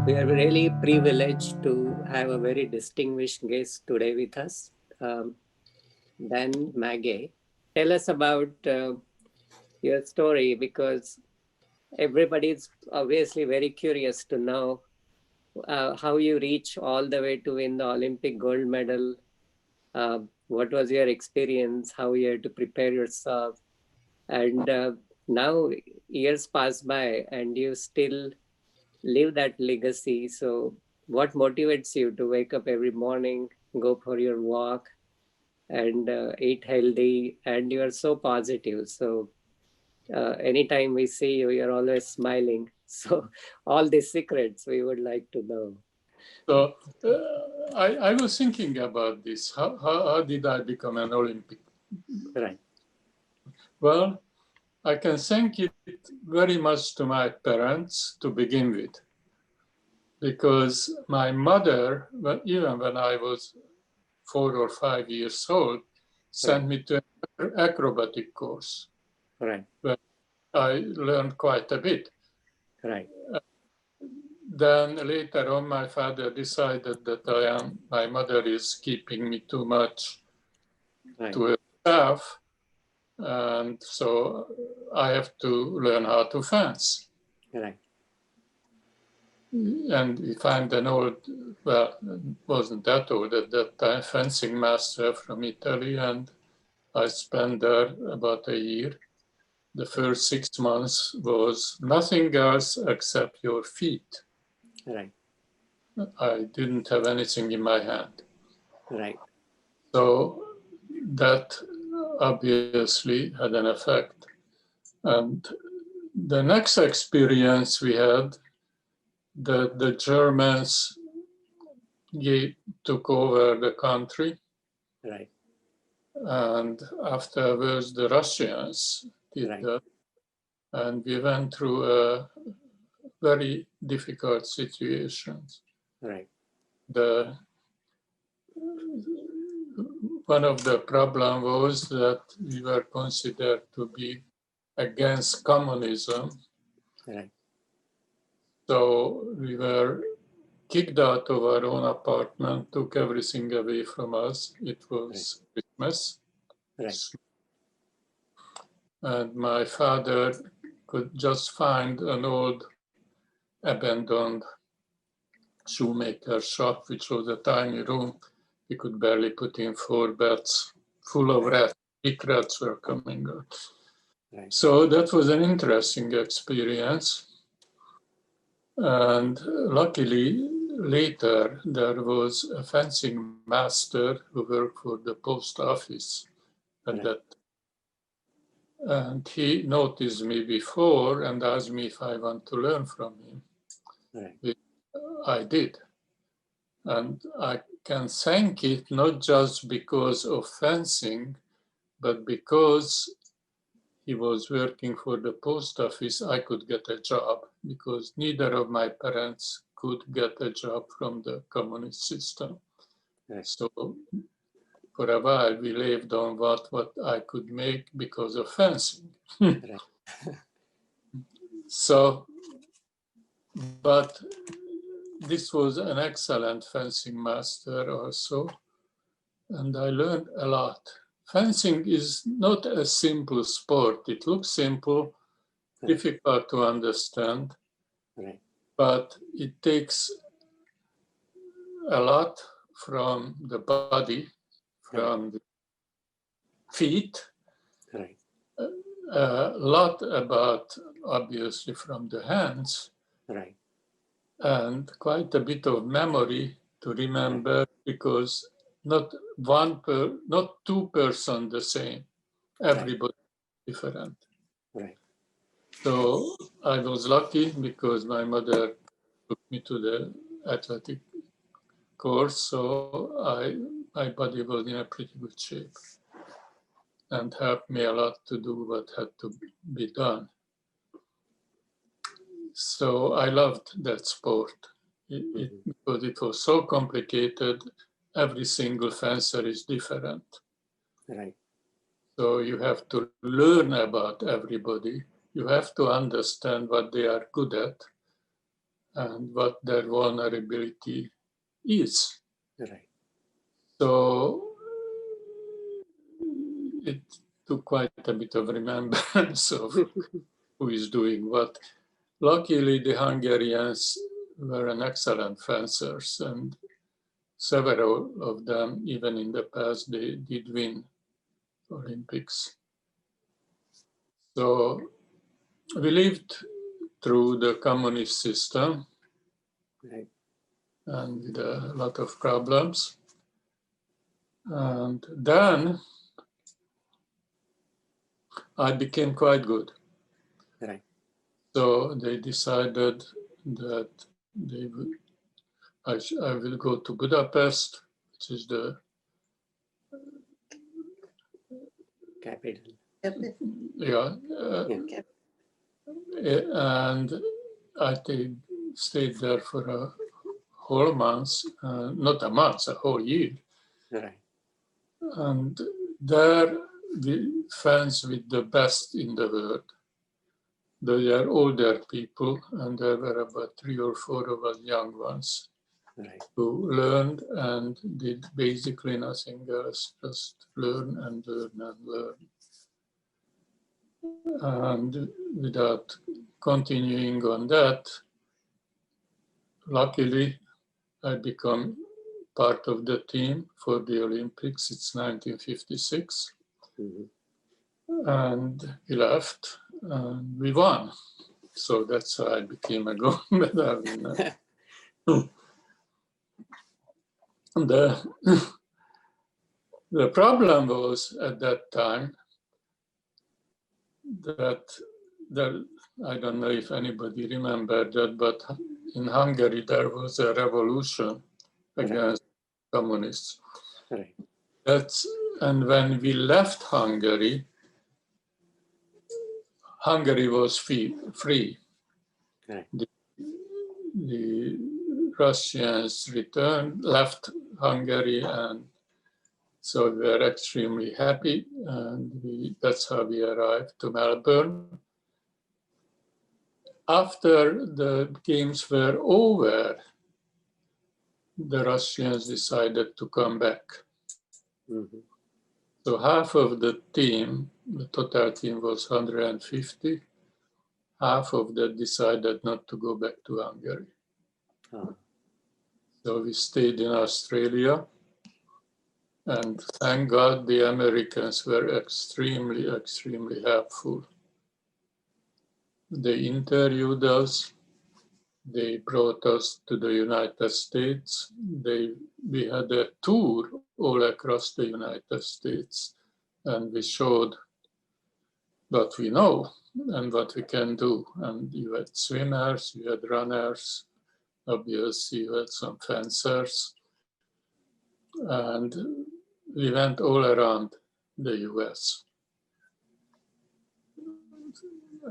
We are really privileged to have a very distinguished guest today with us, um, Dan Magay. Tell us about your story because everybody is obviously very curious to know how you reach all the way to win the Olympic gold medal. What was your experience? How you had to prepare yourself? And now years pass by and you still live that legacy. So, what motivates you to wake up every morning, go for your walk, and eat healthy? And you are so positive. So, anytime we see you, you're always smiling. So, all these secrets we would like to know. So I was thinking about this. How did I become an Olympic? Right, Well, I can thank it very much to my parents to begin with, because my mother, even when I was 4 or 5 years old, right, sent me to an acrobatic course right, where I learned quite a bit. right, Then later on, my father decided that my mother is keeping me too much right, to herself, and so I have to learn how to fence. right, And we find an old, well, wasn't that old at that time, fencing master from Italy, and I spent there about a year. The first 6 months was nothing else except your feet. right, I didn't have anything in my hand. right, So that obviously had an effect. And the next experience we had, the Germans took over the country, right, and afterwards the Russians did right, that. And we went through a very difficult situations. right, The one of the problem was that we were considered to be against communism. right, So we were kicked out of our own apartment, took everything away from us. It right, was Christmas. right, And my father could just find an old abandoned shoemaker shop, which was a tiny room. We could barely put in 4 beds full of right, rats. Big rats were coming out. right, So that was an interesting experience. And luckily, later, there was a fencing master who worked for the post office at right, that. And he noticed me before and asked me if I want to learn from him. right, I did. And I can thank it not just because of fencing, but because he was working for the post office, I could get a job because neither of my parents could get a job from the communist system. right, So for a while we lived on what I could make because of fencing. right, So, but this was an excellent fencing master also, and I learned a lot. Fencing is not a simple sport. It looks simple, right, difficult to understand, right, but it takes a lot from the body, right, from the feet, right, a lot about obviously from the hands, right, and quite a bit of memory to right, remember because not two person the same, right, everybody different. right, So I was lucky because my mother took me to the athletic course, so my body was in a pretty good shape and helped me a lot to do what had to be done. So I loved that sport mhm, because it was so complicated. Every single fencer is different. right, So you have to learn about everybody. You have to understand what they are good at. and what their vulnerability is. Right. So it took quite a bit of remembrance of who is doing what. Luckily, the Hungarians were an excellent fencers, and several of them, even in the past, they did win Olympics. So we lived through the communist system, Right. and with a lot of problems. And then I became quite good. Right. So they decided that they would, I will go to Budapest, which is the Capital. yeah, Yeah. and I stayed there for a whole month, not a month, a whole year. Right. And there we friends with the best in the world. They are older people, and there were about 3 or 4 of us young ones Right. who learned and did basically nothing else, just learn and learn and learn. And without continuing on that, luckily, I become part of the team for the Olympics. It's 1956. Mm-hmm. And we left and we won. So that's how I became a gold medal winner. the, the problem was at that time that there, I don't know if anybody remembered that, but in Hungary there was a revolution against communists. Right. That's, and when we left Hungary, Hungary was free. Right. The Russians left Hungary, and so we were extremely happy, and that's how we arrived to Melbourne. After the games were over, the Russians decided to come back. Mm-hmm. So half of the team, the total team was 150, half of that decided not to go back to Hungary. Oh. So we stayed in Australia, and thank God the Americans were extremely, extremely helpful. They interviewed us. They brought us to the United States. We had a tour all across the United States, and we showed what we know and what we can do. And you had swimmers, you had runners, obviously you had some fencers, and we went all around the US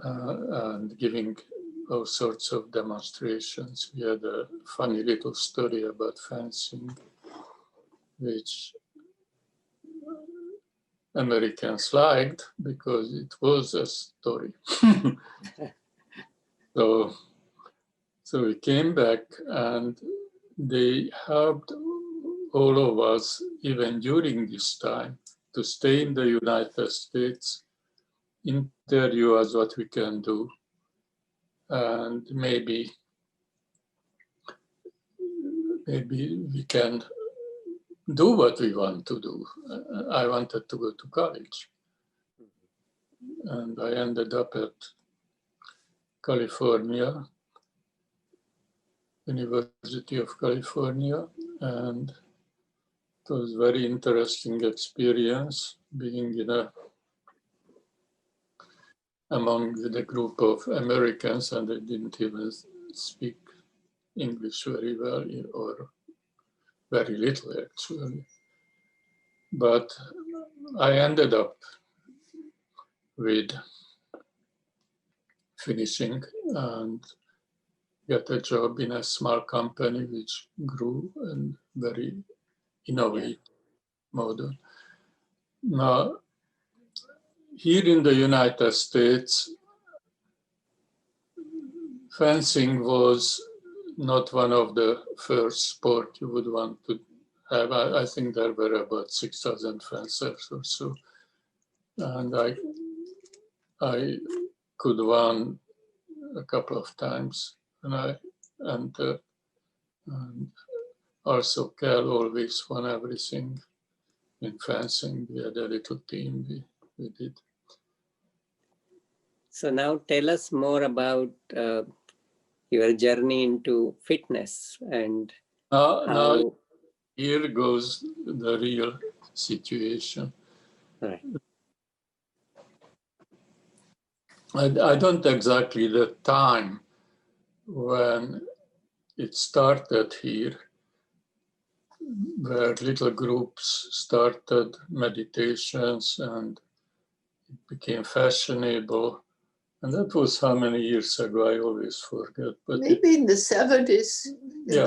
and giving all sorts of demonstrations. We had a funny little story about fencing, which Americans liked because it was a story. so, so we came back, and they helped all of us, even during this time, to stay in the United States, interview us what we can do, and maybe we can do what we want to do. I wanted to go to college, and I ended up at California, University of California, and it was a very interesting experience being among the group of Americans, and I didn't even speak English very well, or very little actually. But I ended up with finishing and got a job in a small company which grew and very innovative, modern. Now, here in the United States, fencing was not one of the first sport you would want to have. I think there were about 6,000 fencers or so, and I could win a couple of times, and I entered. And also, Cal always won everything in fencing. We had a little team we did. So now tell us more about your journey into fitness and Now how. here goes the real situation. Right. I don't exactly the time when it started here, where little groups started meditations and it became fashionable. And that was how many years ago? I always forget. But maybe in the 70s,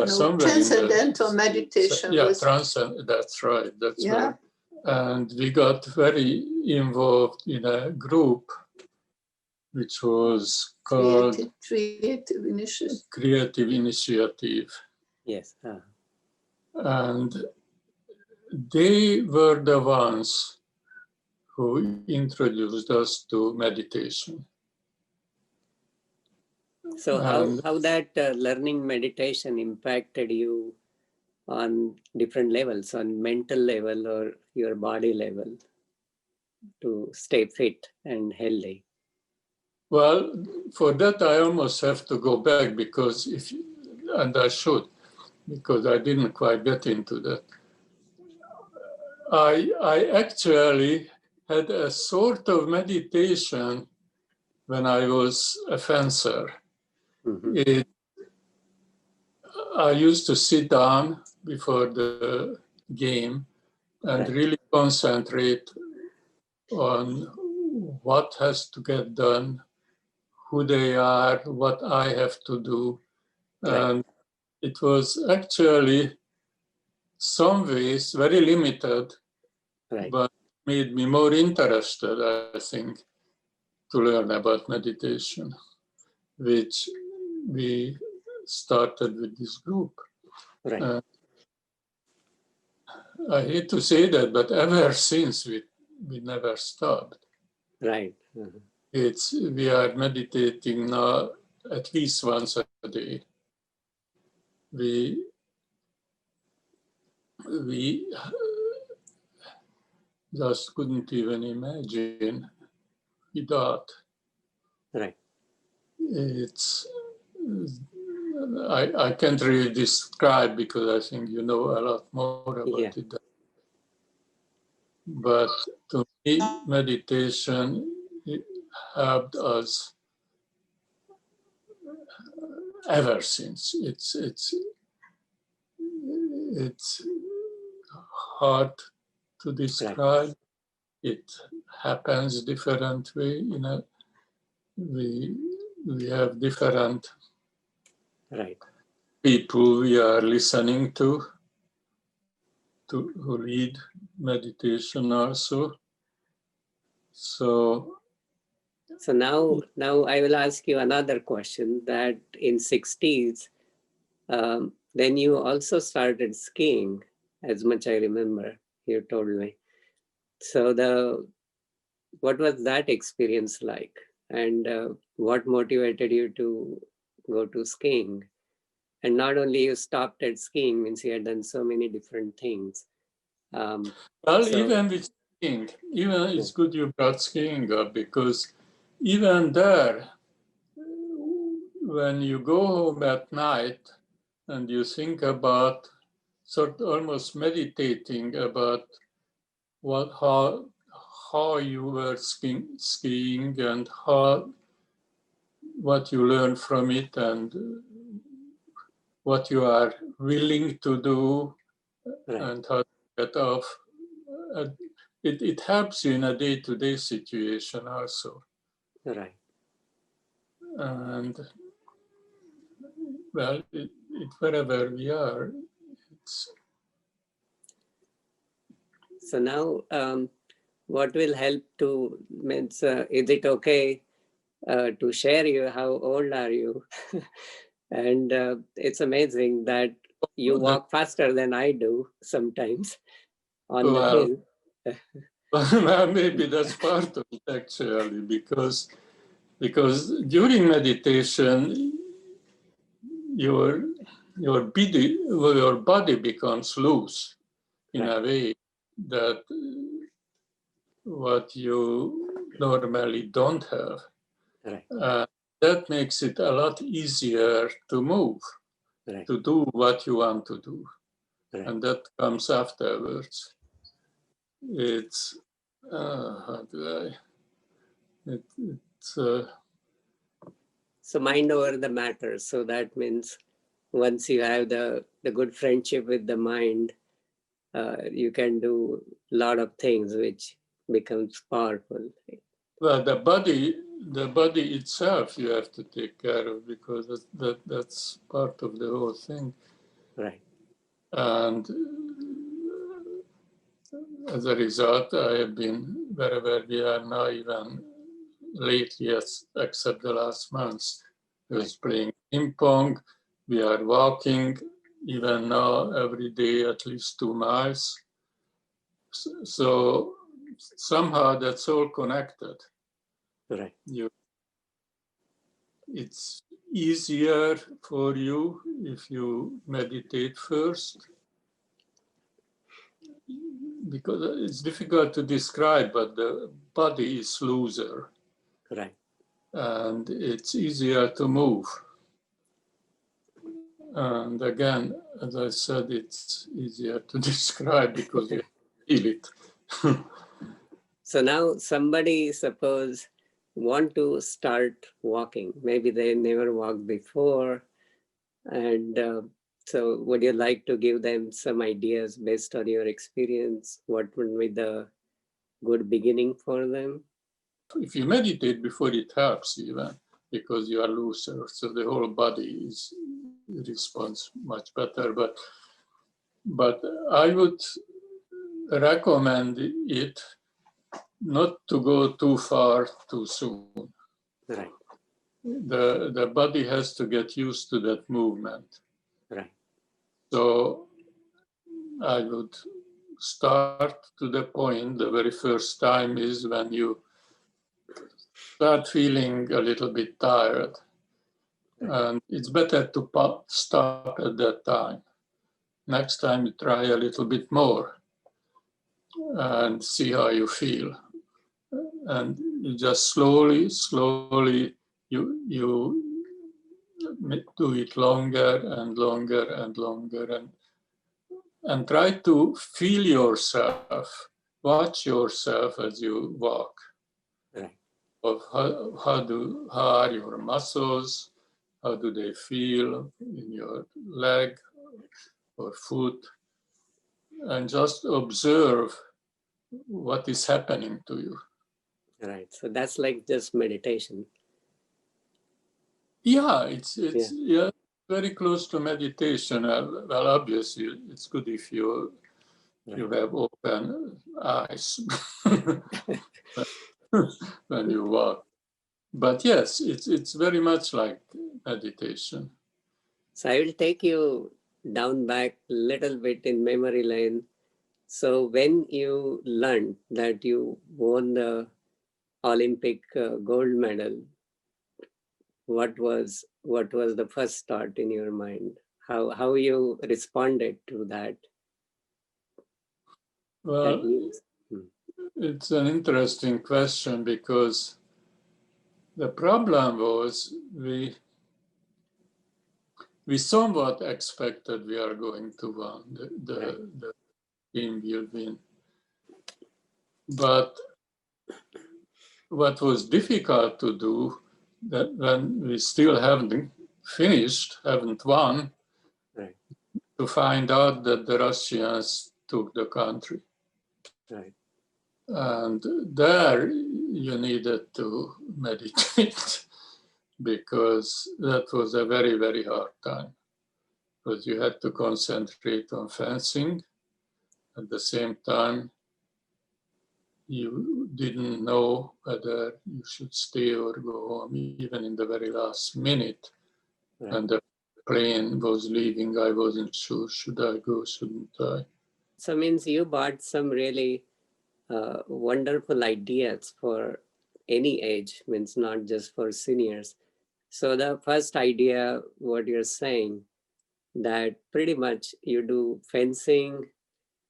somewhere transcendental meditation was. That's right. That's Yeah. right. And we got very involved in a group which was called Creative Initiative. Yes. And they were the ones who introduced us to meditation. So how that learning meditation impacted you on different levels, on mental level or your body level, to stay fit and healthy? Well, for that I almost have to go back because and I should, because I didn't quite get into that. I actually had a sort of meditation when I was a fencer. Mm-hmm. I used to sit down before the game and really concentrate on what has to get done, who they are, what I have to do. And it was actually some ways very limited, but made me more interested, I think, to learn about meditation, which we started with this group. Right. I hate to say that, but ever since we never stopped. Right. We are meditating now at least once a day. We just couldn't even imagine without. Right. It's I can't really describe because I think you know a lot more about it. But to me, meditation helped us ever since. It's hard to describe. It happens different way. We have different people we are listening to who lead meditation also. So now I will ask you another question, that in 60s, then you also started skiing, as much I remember, you told me. So what was that experience like? And what motivated you to go to skiing? And not only you stopped at skiing, means you had done so many different things. Even with skiing, it's good you brought skiing up, because even there, when you go home at night and you think about, sort of almost meditating about how you were skiing and what you learn from it and what you are willing to do and how to get off. It helps you in a day-to-day situation also. Right. And well, wherever we are. So now, what will help to, means, is it okay to share you? How old are you? And it's amazing that you walk faster than I do sometimes on the Well, hill. well, maybe that's part of it actually, because during meditation, your your body becomes loose in Right. a way that what you normally don't have. Right. That makes it a lot easier to move, Right. to do what you want to do. Right. And that comes afterwards. It's, how do I, it's, So mind over the matter. So that means once you have the good friendship with the mind, you can do a lot of things which becomes powerful. well, the body itself you have to take care of, because that's part of the whole thing. Right. And as a result, I have been wherever we are now, even lately, except the last months. I was playing ping pong, we are walking, even now every day at least 2 miles. So somehow that's all connected. Right. It's easier for you if you meditate first, because it's difficult to describe, but the body is looser. Right. And it's easier to move. And again, as I said, it's easier to describe because you feel it. So now somebody suppose want to start walking. Maybe they never walked before. And so would you like to give them some ideas based on your experience? What would be the good beginning for them? If you meditate before, it helps even because you are looser, so the whole body responds much better. But I would recommend it not to go too far too soon. Right. The body has to get used to that movement. Right. So I would start to the point, the very first time is when you start feeling a little bit tired. And it's better to stop at that time. Next time you try a little bit more and see how you feel. And you just slowly, you do it longer and longer and longer, and try to feel yourself, watch yourself as you walk. Right. Of how are your muscles, how do they feel in your leg or foot, and just observe what is happening to you. Right. So that's like just meditation. Yeah, it's very close to meditation. Well, obviously, it's good if you have open eyes when you walk. But yes, it's very much like meditation. So I will take you down back a little bit in memory lane. So when you learned that you won the Olympic gold medal, what was the first thought in your mind? How you responded to that Well, news? it's an interesting question because the problem was we somewhat expected we are going to win, the team will win. But what was difficult to do, that when we still haven't finished, haven't won, Right. to find out that the Russians took the country. Right. And there you needed to meditate because that was a very, very hard time. Because you had to concentrate on fencing. At the same time, you didn't know whether you should stay or go home, even in the very last minute. Right. And the plane was leaving. I wasn't sure, should I go, shouldn't I? So means you bought some really wonderful ideas for any age, means not just for seniors. So the first idea, what you're saying, that pretty much you do fencing,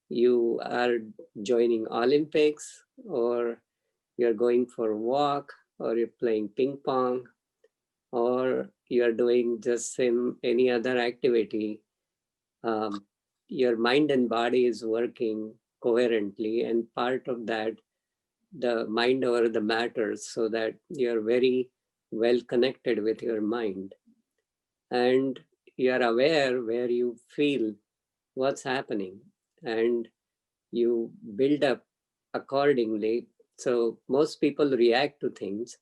you are joining Olympics, or you're going for a walk, or you're playing ping pong, or you're doing just any other activity, your mind and body is working coherently, and part of that, the mind over the matter, so that you're very well connected with your mind, and you're aware where you feel what's happening, and you build up accordingly. So most people react to things,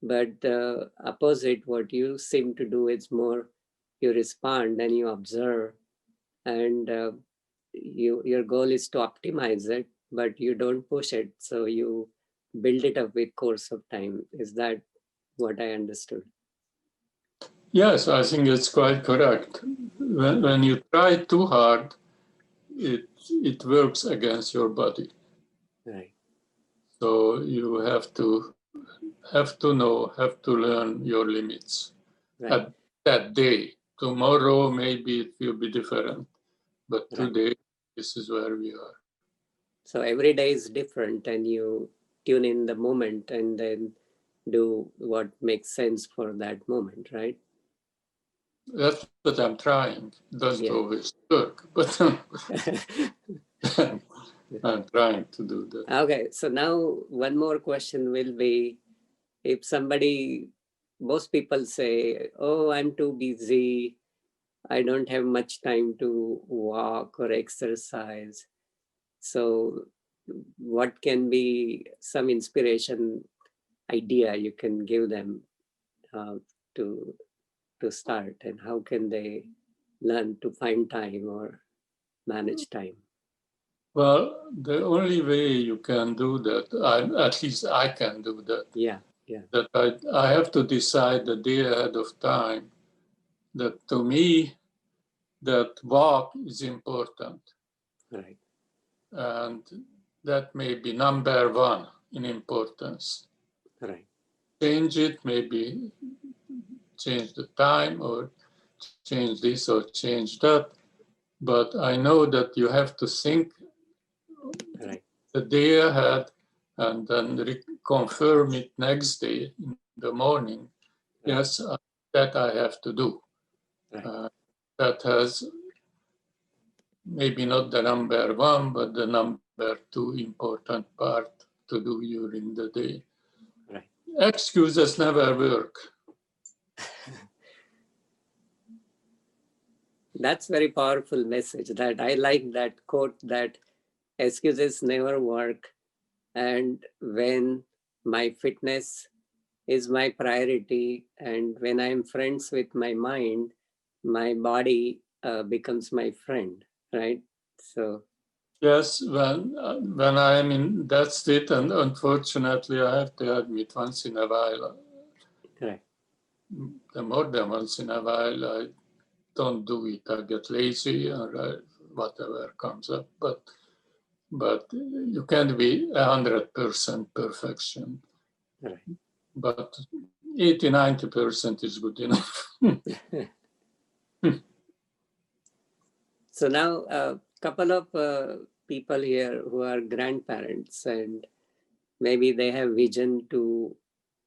but the opposite, what you seem to do is more you respond and you observe, and your goal is to optimize it, but you don't push it. So you build it up with course of time. Is that what I understood? Yes, I think it's quite correct. When you try too hard, it works against your body. Right. So you have to know, have to learn your limits Right. at that day. Tomorrow maybe it will be different, but Right. today this is where we are. So every day is different, and you tune in the moment and then do what makes sense for that moment, right? That's what I'm trying. It doesn't Yeah. always work, but I'm trying to do that. Okay, so now one more question will be, if somebody, most people say, oh, I'm too busy, I don't have much time to walk or exercise. So what can be some inspiration idea you can give them uh, to start, and how can they learn to find time or manage time? Well, the only way you can do that, at least I can do that, Yeah. that I have to decide the day ahead of time that to me, that walk is important. Right. And that may be number one in importance. Right. Change it, maybe change the time or change this or change that. But I know that you have to think Right. the day ahead and then confirm it next day in the morning. Right. Yes, that I have to do. Right. That has maybe not the number one, but the number two important part to do during the day. Right. Excuses never work. That's very powerful message. That I like that quote, that excuses never work, and when my fitness is my priority, and when I'm friends with my mind, my body becomes my friend, right? So Yes, when I'm in that state, and unfortunately I have to admit once in a while, right. more than once in a while, I don't do it. I get lazy or whatever comes up. But you can't be 100% perfection. Right. But 80-90% is good enough. So now a couple of people here who are grandparents, and maybe they have vision to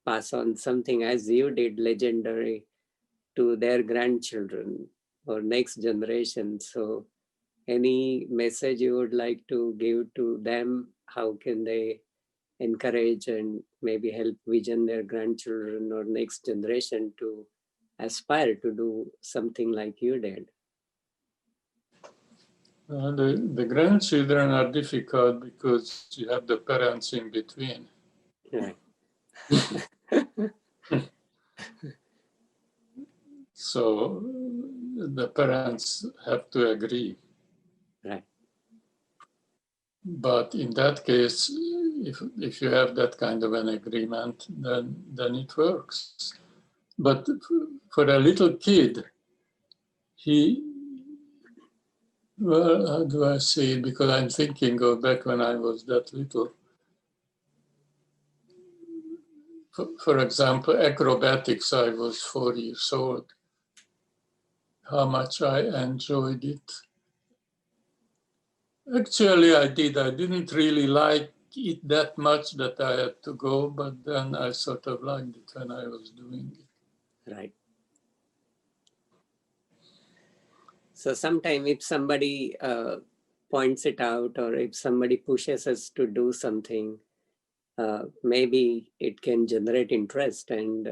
pass on something as you did, legendary, to their grandchildren or next generation. So any message you would like to give to them? How can they encourage and maybe help vision their grandchildren or next generation to aspire to do something like you did? The grandchildren are difficult because you have the parents in between. Right. So the parents have to agree. Right. But in that case, if you have that kind of an agreement, then it works. But for a little kid, well, how do I say it? Because I'm thinking of back when I was that little. For example, acrobatics, I was 4 years old. How much I enjoyed it. Actually, I did. I didn't really like it that much that I had to go, but then I sort of liked it when I was doing it. Right. So sometimes if somebody points it out, or if somebody pushes us to do something, maybe it can generate interest and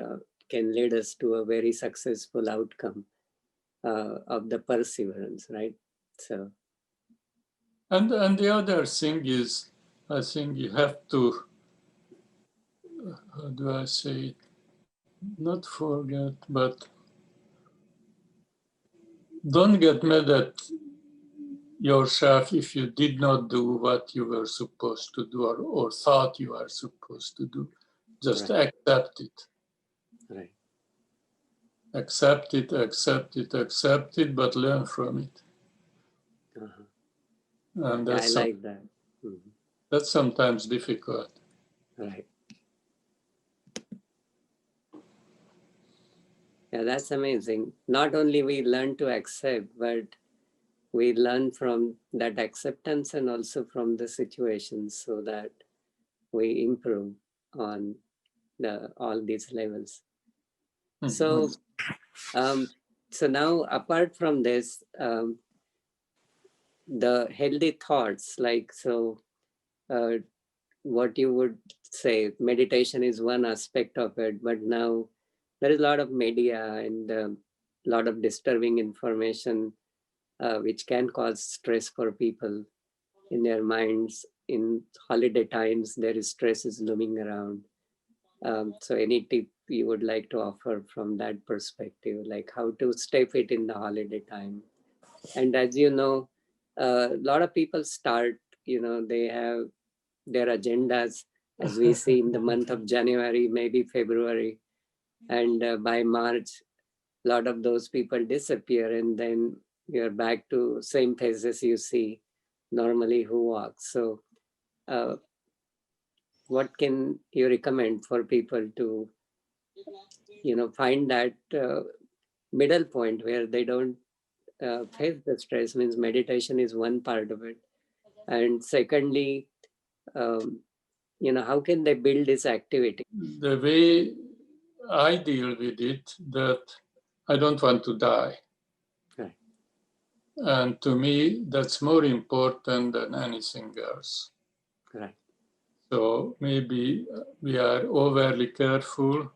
can lead us to a very successful outcome of the perseverance, right? So. And the other thing is, I think you have to, how do I say it? Not forget, but don't get mad at yourself if you did not do what you were supposed to do or thought you are supposed to do. Just right. accept it. Right. Accept it, accept it, accept it, but learn from it. And I like that. Mm-hmm. That's sometimes difficult. Right. Yeah, that's amazing. Not only we learn to accept, but we learn from that acceptance and also from the situations, so that we improve on all these levels. So, so now apart from this, the healthy thoughts, like, so what you would say, meditation is one aspect of it, but now there is a lot of media and a lot of disturbing information which can cause stress for people in their minds. In holiday times, there is stress is looming around. So any tip you would like to offer from that perspective, like how to stay fit in the holiday time? And as you know, a lot of people start, they have their agendas, as we see in the month of January, maybe February, and by March, a lot of those people disappear, and then you're back to same faces you see normally who walk. So what can you recommend for people to find that middle point where they don't face the stress? Means meditation is one part of it, and secondly, um, how can they build this activity? The way I deal with it, that I don't want to die. Right. And to me, that's more important than anything else. Right. So maybe we are overly careful,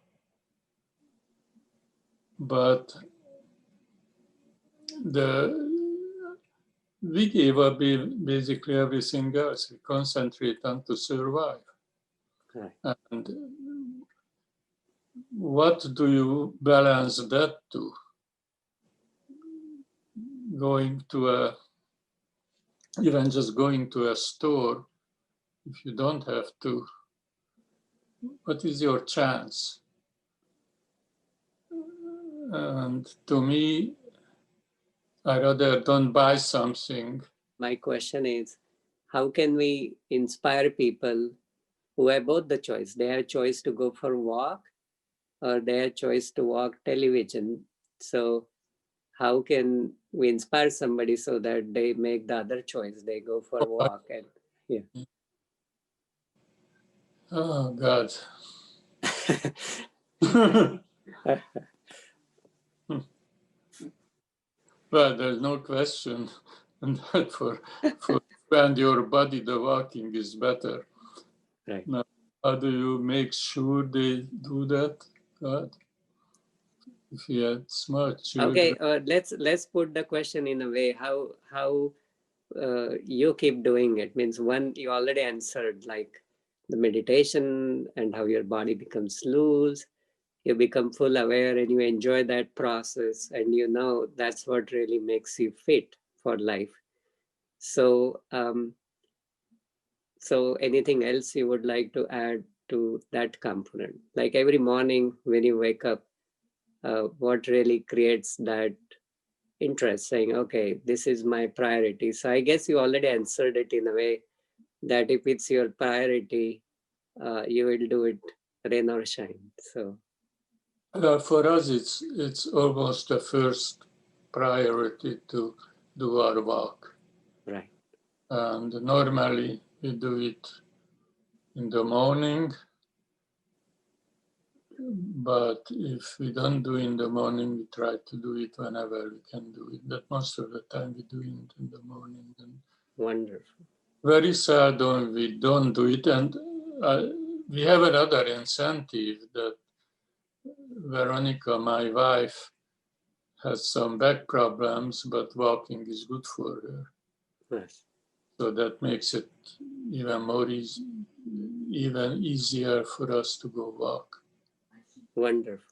but we give up basically everything else. We concentrate on to survive. Right. And what do you balance that to? Even just going to a store, if you don't have to, what is your chance? And to me, I rather don't buy something. My question is, how can we inspire people who have both the choice? They have choice to go for a walk, or they have choice to watch television. So how can we inspire somebody so that they make the other choice? They go for a walk. And yeah. Oh, God. Well, there's no question. And that for and your body, the walking is better. Right. Now, how do you make sure they do that? God, if you had smart children. Okay, let's put the question in a way, how you keep doing it. Means one, you already answered, like the meditation and how your body becomes loose, you become full aware and you enjoy that process, and that's what really makes you fit for life. So so anything else you would like to add to that component? Like every morning when you wake up, what really creates that interest, saying, okay, this is my priority. So I guess you already answered it in a way that if it's your priority, you will do it rain or shine. So for us, it's almost the first priority to do our work. right. And normally we do it in the morning. But if we don't do in the morning, we try to do it whenever we can do it. But most of the time we do it in the morning. And Wonderful. very seldom we don't do it. And we have another incentive that Veronica, my wife, has some back problems, but walking is good for her. Yes. So that makes it even more easy, even easier for us to go walk. Wonderful.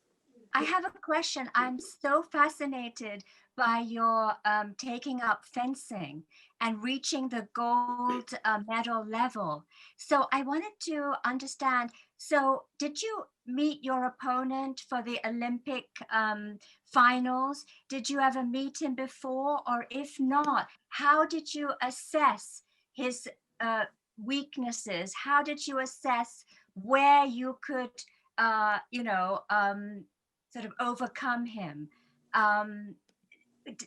I have a question. I'm so fascinated by your taking up fencing and reaching the gold medal level. So I wanted to understand, so did you meet your opponent for the Olympic finals? Did you ever meet him before? Or if not, how did you assess his weaknesses? How did you assess where you could, sort of overcome him? Is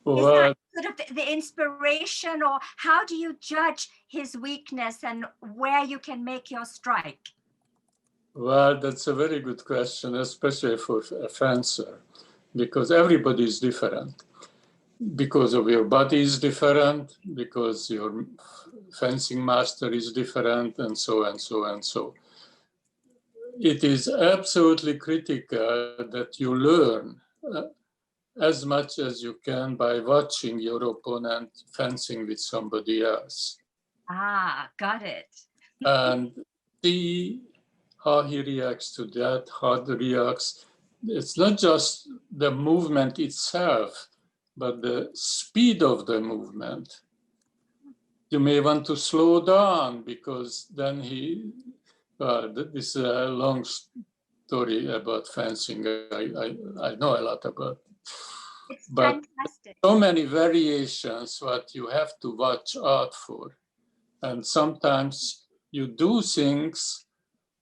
that sort of the inspiration, or how do you judge his weakness and where you can make your strike? Well, that's a very good question, especially for a fencer, because everybody is different. Because of your body is different, because your fencing master is different, and so and so and so. It is absolutely critical that you learn as much as you can by watching your opponent fencing with somebody else. Ah, got it. And see how he reacts to that, how he reacts. It's not just the movement itself, but the speed of the movement. You may want to slow down because then this is a long story about fencing. I know a lot about it. It's but fantastic. So many variations what you have to watch out for. And sometimes you do things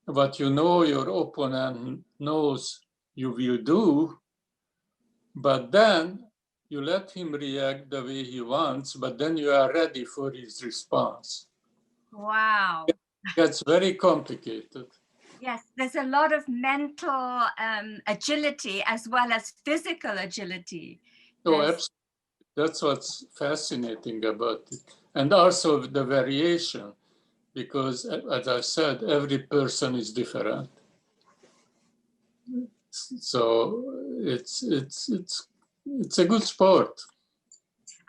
what you know your opponent knows you will do, but then you let him react the way he wants, but then you are ready for his response. Wow. It gets very complicated. Yes, there's a lot of mental agility as well as physical agility. Oh, absolutely. That's what's fascinating about it. And also the variation, because as I said, every person is different. So it's a good sport.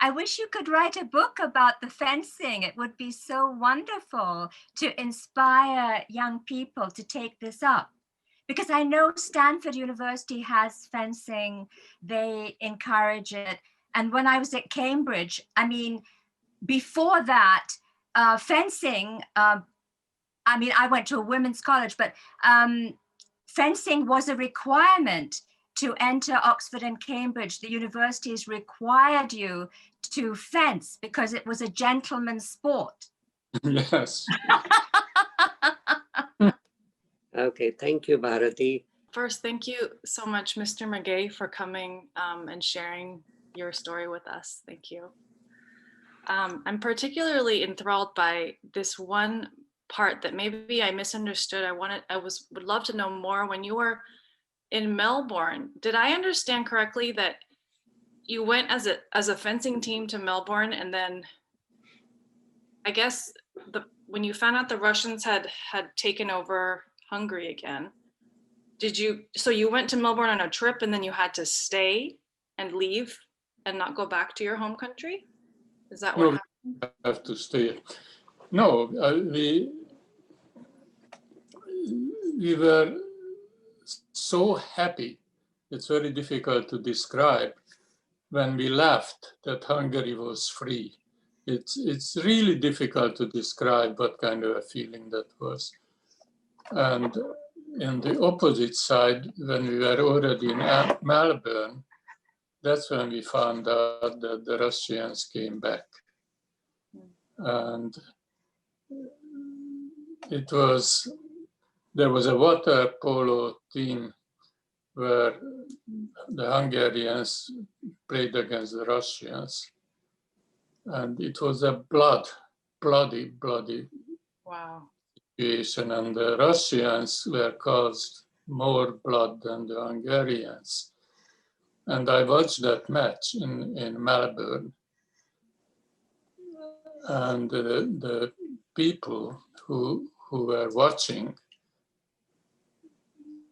I wish you could write a book about the fencing. It would be so wonderful to inspire young people to take this up. Because I know Stanford University has fencing, they encourage it. And when I was at Cambridge, I mean, before that, fencing, I went to a women's college, but fencing was a requirement to enter Oxford and Cambridge. The universities required you to fence because it was a gentleman's sport. Yes. Okay, thank you, Bharati. First, thank you so much, Mr. Magay, for coming and sharing your story with us. Thank you. I'm particularly enthralled by this one part that maybe I misunderstood. Would love to know more. When you were in Melbourne, did I understand correctly that you went as a fencing team to Melbourne, and then I guess when you found out the Russians had taken over Hungary again, so you went to Melbourne on a trip and then you had to stay and leave and not go back to your home country? Is that what happened? No, have to stay. No, we were so happy. It's very difficult to describe when we left that Hungary was free. It's really difficult to describe what kind of a feeling that was. And in the opposite side, when we were already in Melbourne, that's when we found out that the Russians came back. And there was a water polo team where the Hungarians played against the Russians. And it was a bloody Wow. situation. And the Russians were caused more blood than the Hungarians. And I watched that match in Melbourne. And the people who were watching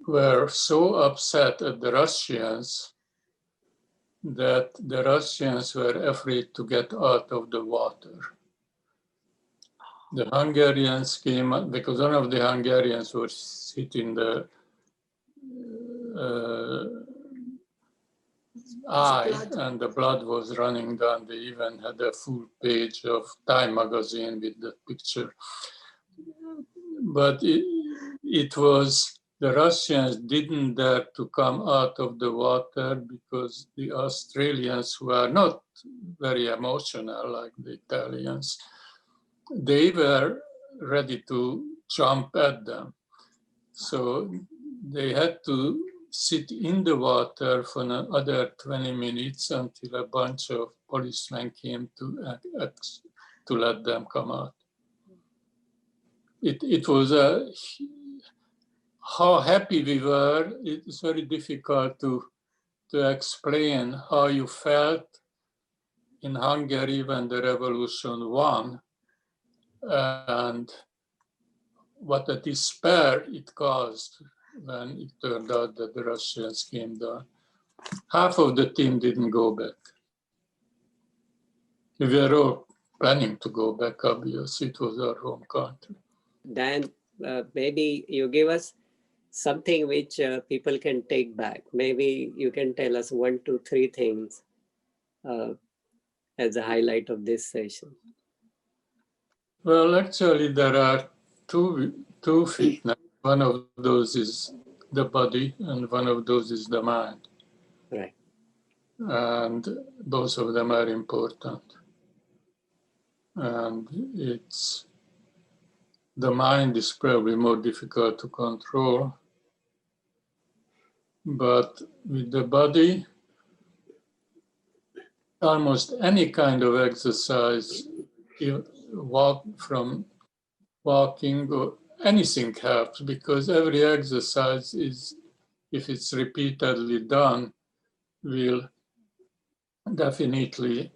were so upset at the Russians that the Russians were afraid to get out of the water. The Hungarians came, because one of the Hungarians was hit in the eye, and the blood was running down. They even had a full page of Time magazine with the picture. But it was, the Russians didn't dare to come out of the water because the Australians, who are not very emotional like the Italians, they were ready to jump at them. So they had to sit in the water for another 20 minutes until a bunch of policemen came to let them come out. It was how happy we were. It's very difficult to explain how you felt in Hungary when the revolution won, and what a despair it caused when it turned out that the Russians came down. Half of the team didn't go back. We were all planning to go back, obviously. It was our home country. Dan, maybe you give us something which people can take back. Maybe you can tell us 1, 2, 3 things as a highlight of this session. Well, actually, there are two fitness. One of those is the body, and one of those is the mind. Right. And both of them are important. And the mind is probably more difficult to control. But with the body, almost any kind of exercise, from walking or anything helps, because every exercise is, if it's repeatedly done, will definitely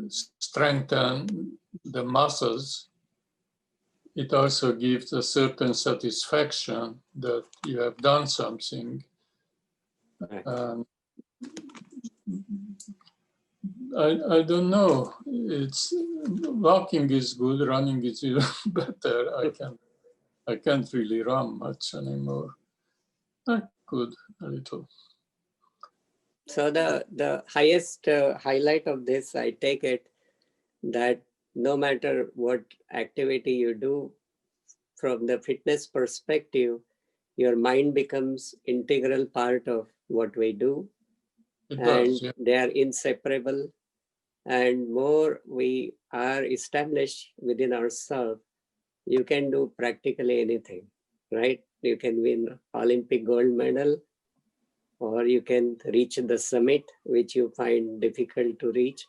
strengthen the muscles. It also gives a certain satisfaction that you have done something. Right. I don't know. Walking is good, running is even better. I can't really run much anymore. I could a little. So the highest highlight of this, I take it, that no matter what activity you do, from the fitness perspective, your mind becomes integral part of what we do. It and does, yeah. They are inseparable. And more we are established within ourselves, you can do practically anything, right? You can win Olympic gold medal, or you can reach the summit, which you find difficult to reach.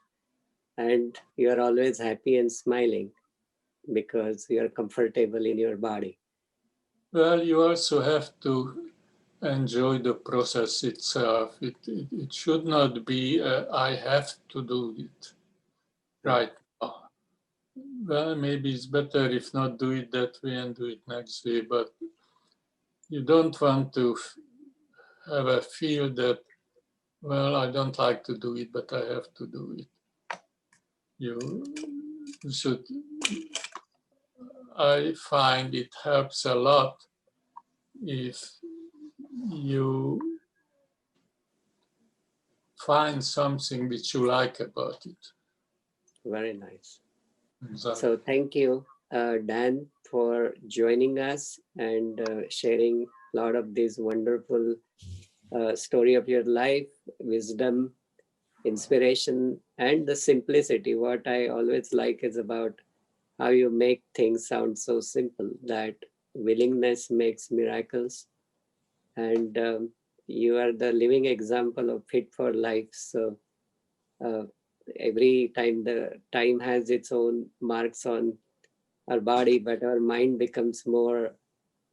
And you are always happy and smiling because you are comfortable in your body. Well, you also have to enjoy the process itself. It should not be, I have to do it right now. Well, maybe it's better if not do it that way and do it next way, but you don't want to have a feel that, well, I don't like to do it, but I have to do it. You should, I find it helps a lot if you find something which you like about it. Very nice. Exactly. So thank you, Dan, for joining us and sharing a lot of these wonderful story of your life, wisdom, inspiration, and the simplicity. What I always like is about how you make things sound so simple, that willingness makes miracles. And you are the living example of fit for life. So uh, every time, the time has its own marks on our body, but our mind becomes more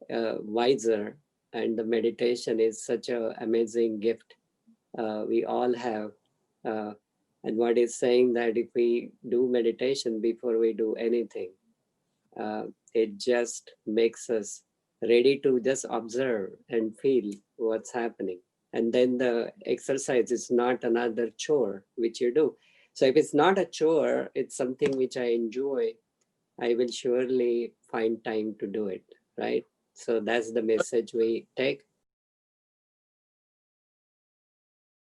wiser. And the meditation is such an amazing gift we all have. Uh, and what is saying that if we do meditation before we do anything, uh, it just makes us ready to just observe and feel what's happening. And then the exercise is not another chore which you do. So if it's not a chore, it's something which I enjoy, I will surely find time to do it, right? So that's the message we take.